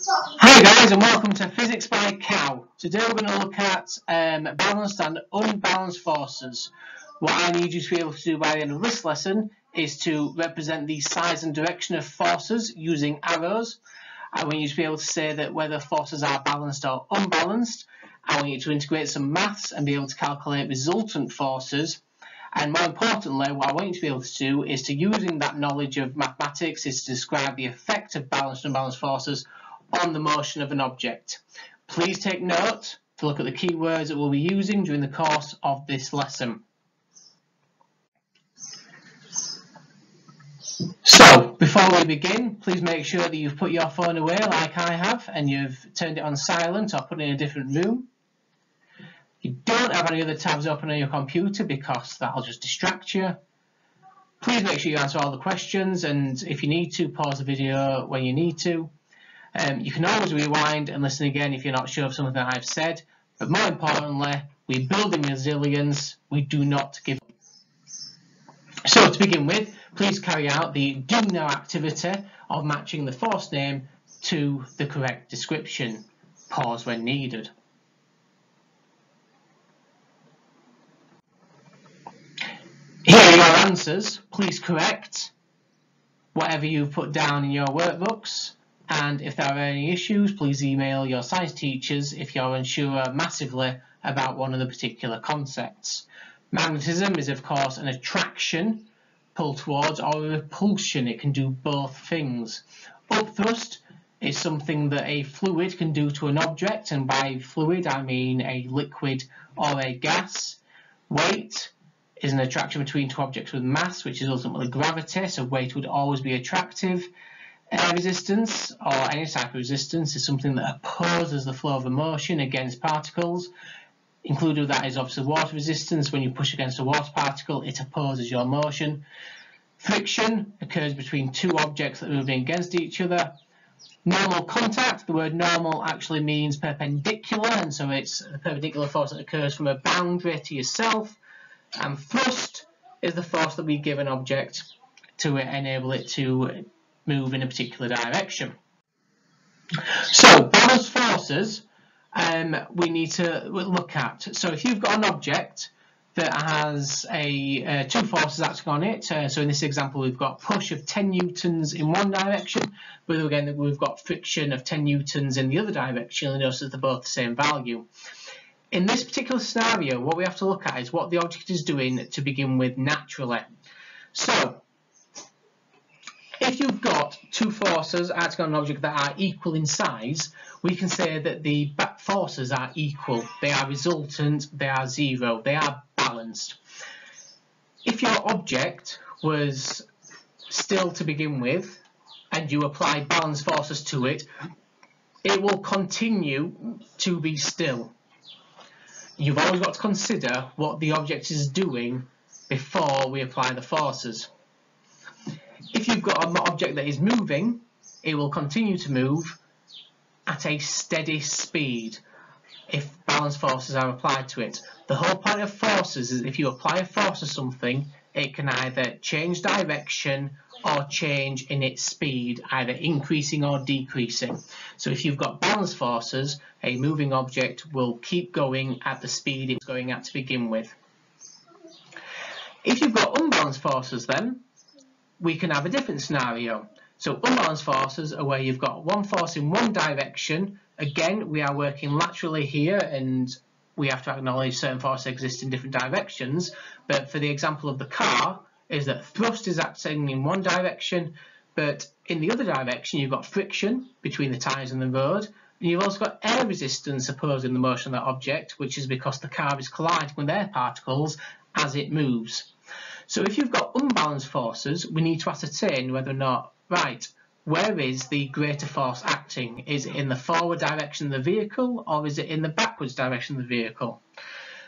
Hi guys, and welcome to Physics by Cow. Today we're going to look at balanced and unbalanced forces. What I need you to be able to do by the end of this lesson is to represent the size and direction of forces using arrows. I want you to be able to say that whether forces are balanced or unbalanced. I want you to integrate some maths and be able to calculate resultant forces. And more importantly, what I want you to be able to do is to, using that knowledge of mathematics, is to describe the effect of balanced and unbalanced forces on the motion of an object. Please take note to look at the keywords that we'll be using during the course of this lesson. So, before we begin, please make sure that you've put your phone away like I have and you've turned it on silent or put it in a different room. You don't have any other tabs open on your computer because that'll just distract you. Please make sure you answer all the questions, and if you need to, pause the video when you need to. You can always rewind and listen again if you're not sure of something that I've said, but more importantly, we build in resilience, we do not give up. So to begin with, please carry out the do now activity of matching the force name to the correct description. Pause when needed. Here are your answers. Please correct whatever you've put down in your workbooks. And if there are any issues, please email your science teachers if you're unsure massively about one of the particular concepts. Magnetism is, of course, an attraction, pull towards, or a repulsion. It can do both things. Upthrust is something that a fluid can do to an object, and by fluid I mean a liquid or a gas. Weight is an attraction between two objects with mass, which is ultimately gravity, so weight would always be attractive. Air resistance, or any type of resistance, is something that opposes the flow of a motion against particles. Included with that is obviously water resistance. When you push against a water particle, it opposes your motion. Friction occurs between two objects that are moving against each other. Normal contact, the word normal actually means perpendicular, and so it's a perpendicular force that occurs from a boundary to yourself. And thrust is the force that we give an object to enable it to move in a particular direction. So balanced forces we need to look at. So if you've got an object that has two forces acting on it, so in this example we've got push of 10 newtons in one direction, but again we've got friction of 10 newtons in the other direction, and notice that they're both the same value. In this particular scenario, what we have to look at is what the object is doing to begin with naturally. So if you've got two forces acting on an object that are equal in size, we can say that the forces are equal. They are resultant, they are zero, they are balanced. If your object was still to begin with, and you apply balanced forces to it, it will continue to be still. You've always got to consider what the object is doing before we apply the forces. If you've got an object that is moving, it will continue to move at a steady speed if balanced forces are applied to it. The whole point of forces is if you apply a force to something, it can either change direction or change in its speed, either increasing or decreasing. So if you've got balanced forces, a moving object will keep going at the speed it's going at to begin with. If you've got unbalanced forces then, we can have a different scenario. So unbalanced forces are where you've got one force in one direction. Again, we are working laterally here, and we have to acknowledge certain forces exist in different directions. But for the example of the car, is that thrust is acting in one direction, but in the other direction you've got friction between the tyres and the road, and you've also got air resistance opposing the motion of that object, which is because the car is colliding with air particles as it moves. So if you've got unbalanced forces, we need to ascertain whether or not, right, where is the greater force acting? Is it in the forward direction of the vehicle, or is it in the backwards direction of the vehicle?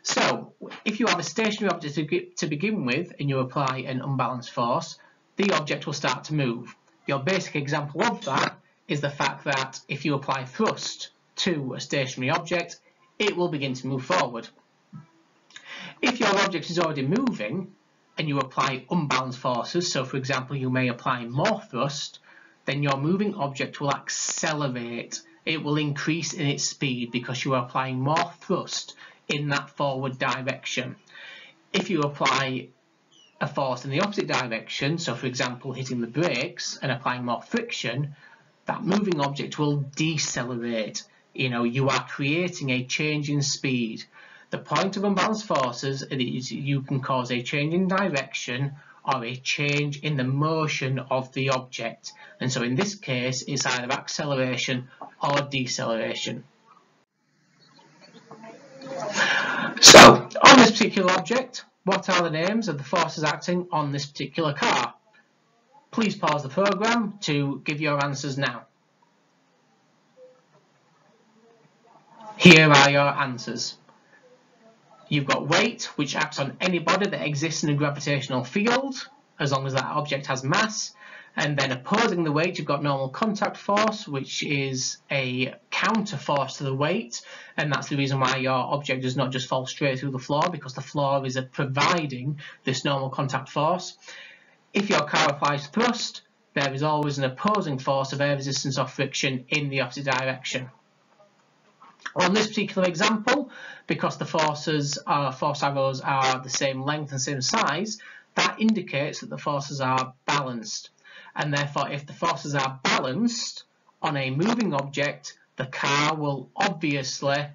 So if you have a stationary object to begin with and you apply an unbalanced force, the object will start to move. Your basic example of that is the fact that if you apply thrust to a stationary object, it will begin to move forward. If your object is already moving and you apply unbalanced forces, so for example you may apply more thrust, then your moving object will accelerate. It will increase in its speed because you are applying more thrust in that forward direction. If you apply a force in the opposite direction, so for example hitting the brakes and applying more friction, that moving object will decelerate. You are creating a change in speed. The point of unbalanced forces is you can cause a change in direction or a change in the motion of the object. And so in this case, it's either acceleration or deceleration. So on this particular object, what are the names of the forces acting on this particular car? Please pause the program to give your answers now. Here are your answers. You've got weight, which acts on any body that exists in a gravitational field, as long as that object has mass. And then opposing the weight, you've got normal contact force, which is a counter force to the weight. And that's the reason why your object does not just fall straight through the floor, because the floor is providing this normal contact force. If your car applies thrust, there is always an opposing force of air resistance or friction in the opposite direction. On this particular example, because the force arrows are the same length and same size, that indicates that the forces are balanced. And therefore, if the forces are balanced on a moving object, the car will obviously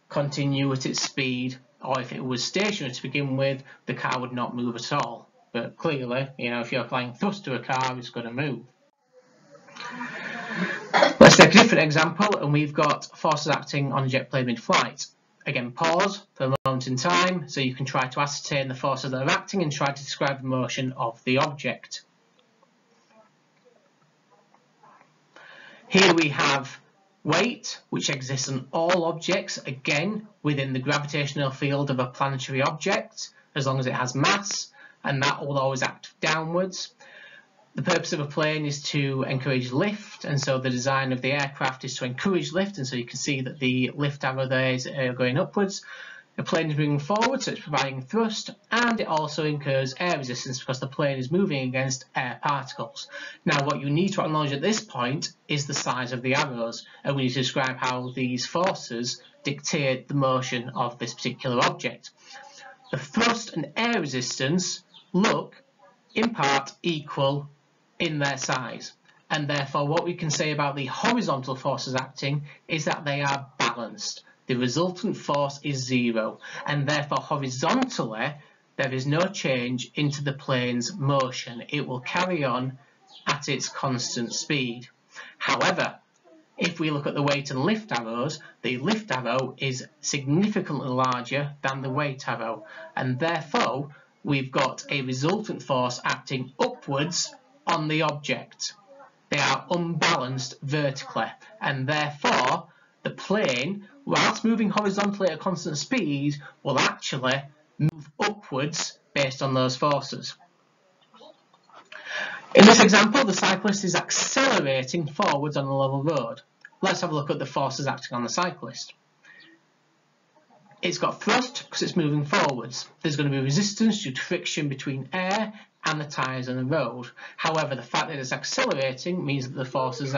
continue at its speed, or if it was stationary to begin with, the car would not move at all. But clearly, if you're applying thrust to a car, it's going to move. Let's take a different example, and we've got forces acting on a jet plane mid-flight. Again, pause for a moment in time so you can try to ascertain the forces that are acting and try to describe the motion of the object. Here we have weight, which exists on all objects, again within the gravitational field of a planetary object, as long as it has mass, and that will always act downwards. The purpose of a plane is to encourage lift, and so the design of the aircraft is to encourage lift, and so you can see that the lift arrow there is going upwards. The plane is moving forward, so it's providing thrust, and it also incurs air resistance because the plane is moving against air particles. Now, what you need to acknowledge at this point is the size of the arrows, and we need to describe how these forces dictate the motion of this particular object. The thrust and air resistance look, in part, equal in their size, and therefore what we can say about the horizontal forces acting is that they are balanced. The resultant force is zero, and therefore horizontally there is no change into the plane's motion. It will carry on at its constant speed. However, if we look at the weight and lift arrows, the lift arrow is significantly larger than the weight arrow, and therefore we've got a resultant force acting upwards on the object. They are unbalanced vertically, and therefore the plane, whilst moving horizontally at constant speed, will actually move upwards based on those forces. In this example, the cyclist is accelerating forwards on a level road. Let's have a look at the forces acting on the cyclist. It's got thrust because it's moving forwards. There's going to be resistance due to friction between air and the tyres on the road. However, the fact that it's accelerating means that the force is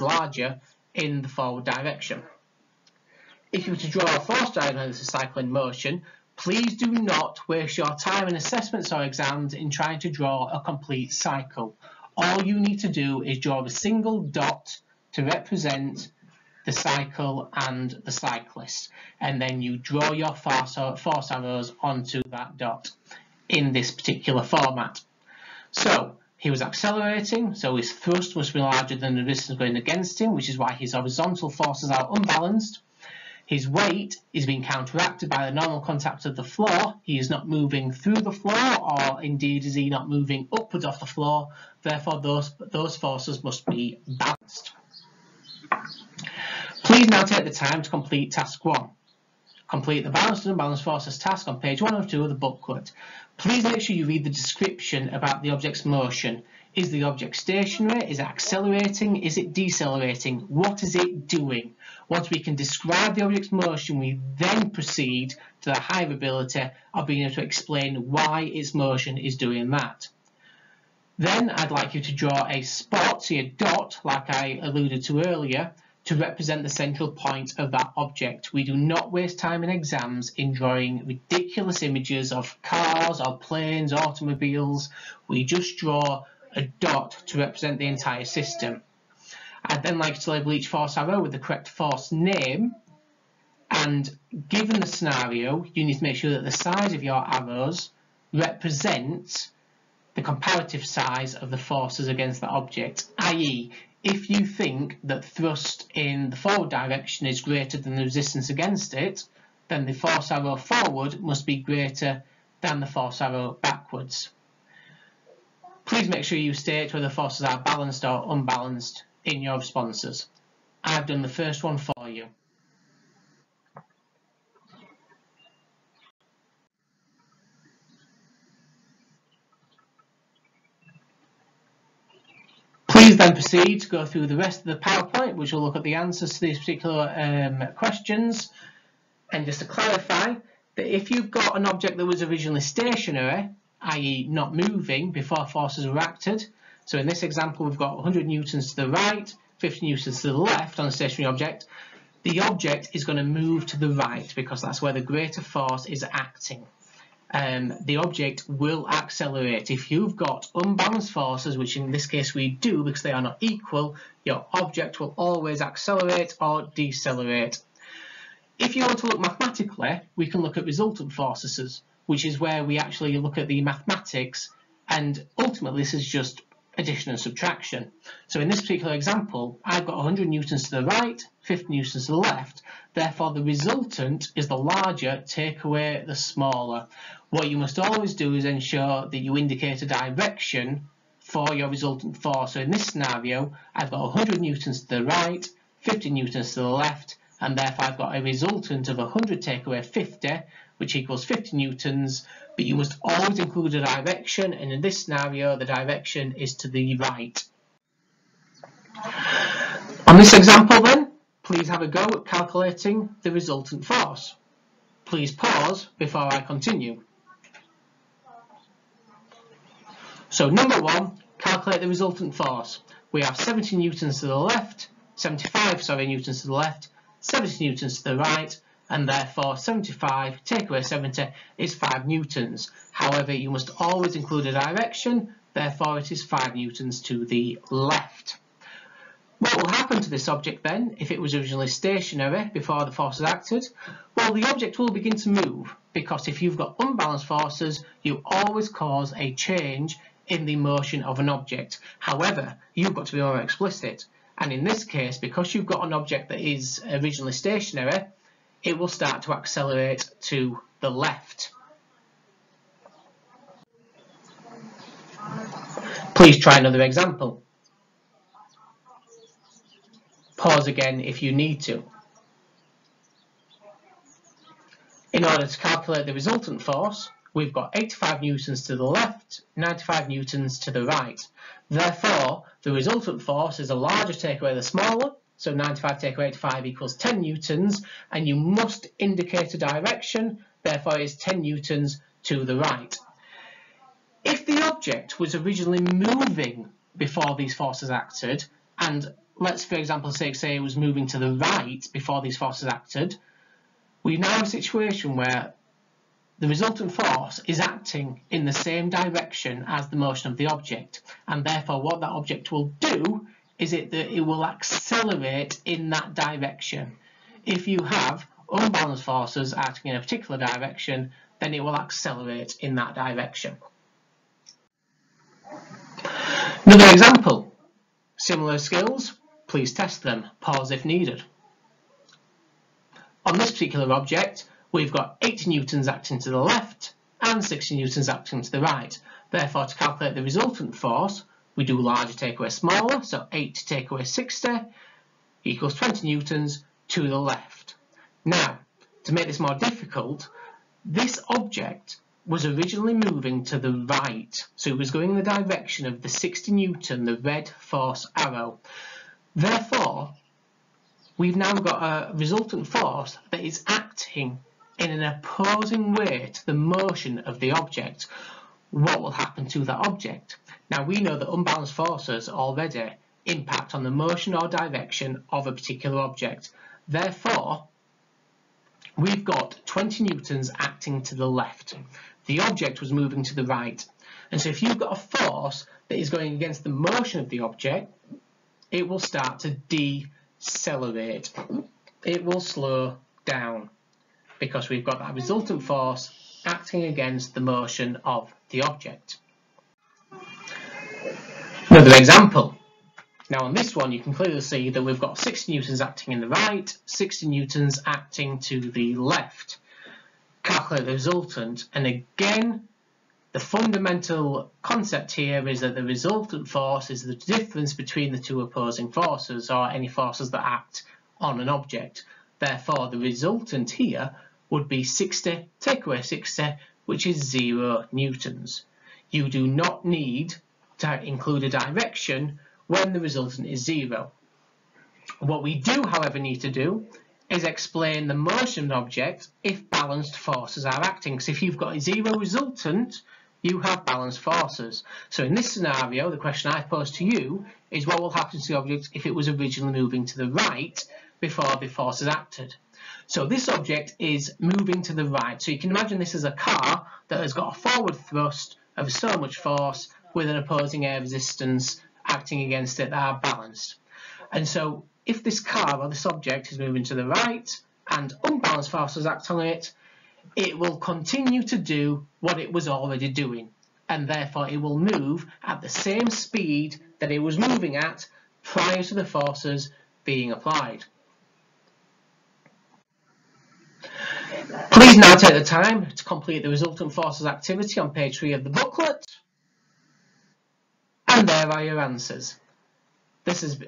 larger in the forward direction. If you were to draw a force diagram of the cycle in motion, please do not waste your time in assessments or exams in trying to draw a complete cycle. All you need to do is draw a single dot to represent the cycle and the cyclist, and then you draw your force arrows onto that dot in this particular format. So he was accelerating, so his thrust must be larger than the resistance going against him, which is why his horizontal forces are unbalanced. His weight is being counteracted by the normal contact of the floor. He is not moving through the floor, or indeed is he not moving upwards off the floor. Therefore, those forces must be balanced. Please now take the time to complete task 1. Complete the balanced and unbalanced forces task on page 102 of the booklet. Please make sure you read the description about the object's motion. Is the object stationary? Is it accelerating? Is it decelerating? What is it doing? Once we can describe the object's motion, we then proceed to the higher ability of being able to explain why its motion is doing that. Then I'd like you to draw a spot, see a dot, like I alluded to earlier, to represent the central point of that object. We do not waste time in exams in drawing ridiculous images of cars or planes, automobiles. We just draw a dot to represent the entire system. I'd then like to label each force arrow with the correct force name, and given the scenario, you need to make sure that the size of your arrows represent the comparative size of the forces against the object, i.e. if you think that thrust in the forward direction is greater than the resistance against it, then the force arrow forward must be greater than the force arrow backwards. Please make sure you state whether forces are balanced or unbalanced in your responses. I've done the first one for you. Please then proceed to go through the rest of the PowerPoint, which will look at the answers to these particular questions. And just to clarify, that if you've got an object that was originally stationary, i.e. not moving before forces were acted, so in this example we've got 100 newtons to the right, 50 newtons to the left on a stationary object, the object is going to move to the right because that's where the greater force is acting. The object will accelerate. If you've got unbalanced forces, which in this case we do because they are not equal, your object will always accelerate or decelerate. If you want to look mathematically, we can look at resultant forces, which is where we actually look at the mathematics, and ultimately this is just addition and subtraction. So in this particular example, I've got 100 newtons to the right, 50 newtons to the left, therefore the resultant is the larger, take away the smaller. What you must always do is ensure that you indicate a direction for your resultant force. So in this scenario, I've got 100 newtons to the right, 50 newtons to the left, and therefore I've got a resultant of 100 take away 50, which equals 50 newtons, but you must always include a direction, and in this scenario the direction is to the right. On this example then, please have a go at calculating the resultant force. Please pause before I continue. So number one, calculate the resultant force. We have 70 newtons to the left, 75 newtons to the left, 70 newtons to the right, and therefore 75 take away 70 is 5 newtons. However, you must always include a direction, therefore it is 5 newtons to the left. What will happen to this object then if it was originally stationary before the forces acted? Well, the object will begin to move, because if you've got unbalanced forces, you always cause a change in the motion of an object. However, you've got to be more explicit, and in this case, because you've got an object that is originally stationary, it will start to accelerate to the left. Please try another example. Pause again if you need to. In order to calculate the resultant force, we've got 85 newtons to the left, 95 newtons to the right. Therefore, the resultant force is a larger take away the smaller, so 95 take away 85 equals 10 newtons, and you must indicate a direction, therefore it is 10 newtons to the right. If the object was originally moving before these forces acted, and let's for example say it was moving to the right before these forces acted, we now have a situation where the resultant force is acting in the same direction as the motion of the object, and therefore what that object will do is it will accelerate in that direction. If you have unbalanced forces acting in a particular direction, then it will accelerate in that direction. Another example. Similar skills, please test them. Pause if needed. On this particular object, we've got 80 newtons acting to the left and 60 newtons acting to the right. Therefore, to calculate the resultant force, we do larger take away smaller, so 8 take away 60 equals 20 newtons to the left. Now, to make this more difficult, this object was originally moving to the right, so it was going in the direction of the 60 newton, the red force arrow. Therefore, we've now got a resultant force that is acting in an opposing way to the motion of the object. what will happen to that object. Now we know that unbalanced forces already impact on the motion or direction of a particular object. Therefore, we've got 20 newtons acting to the left. The object was moving to the right. And so if you've got a force that is going against the motion of the object, it will start to decelerate. It will slow down because we've got that resultant force acting against the motion of the object. Another example. Now on this one you can clearly see that we've got 60 newtons acting in the right, 60 newtons acting to the left. Calculate the resultant, and again the fundamental concept here is that the resultant force is the difference between the two opposing forces, or any forces that act on an object. Therefore the resultant here would be 60, take away 60, which is 0 newtons. You do not need to include a direction when the resultant is 0. What we do, however, need to do is explain the motion of an object if balanced forces are acting. Because if you've got a 0 resultant, you have balanced forces. So in this scenario, the question I pose to you is what will happen to the object if it was originally moving to the right before the forces acted. So this object is moving to the right. So you can imagine this as a car that has got a forward thrust of so much force with an opposing air resistance acting against it that are balanced. And so if this car or this object is moving to the right and unbalanced forces act on it, it will continue to do what it was already doing, and therefore it will move at the same speed that it was moving at prior to the forces being applied. Please now take the time to complete the resultant forces activity on page 3 of the booklet, and there are your answers. This is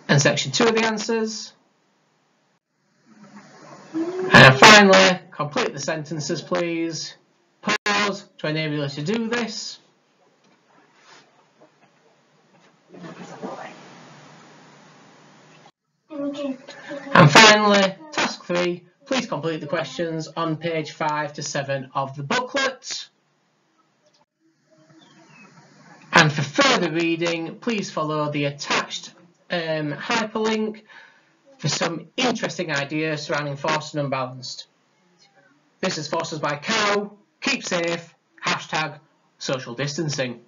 and section 2 of the answers. And finally, complete the sentences, please. Pause to enable you to do this. And finally, task 3, please complete the questions on page 5 to 7 of the booklet. And for further reading, please follow the attached hyperlink for some interesting ideas surrounding force and unbalanced. This is Forces by Cow. Keep safe. #social distancing.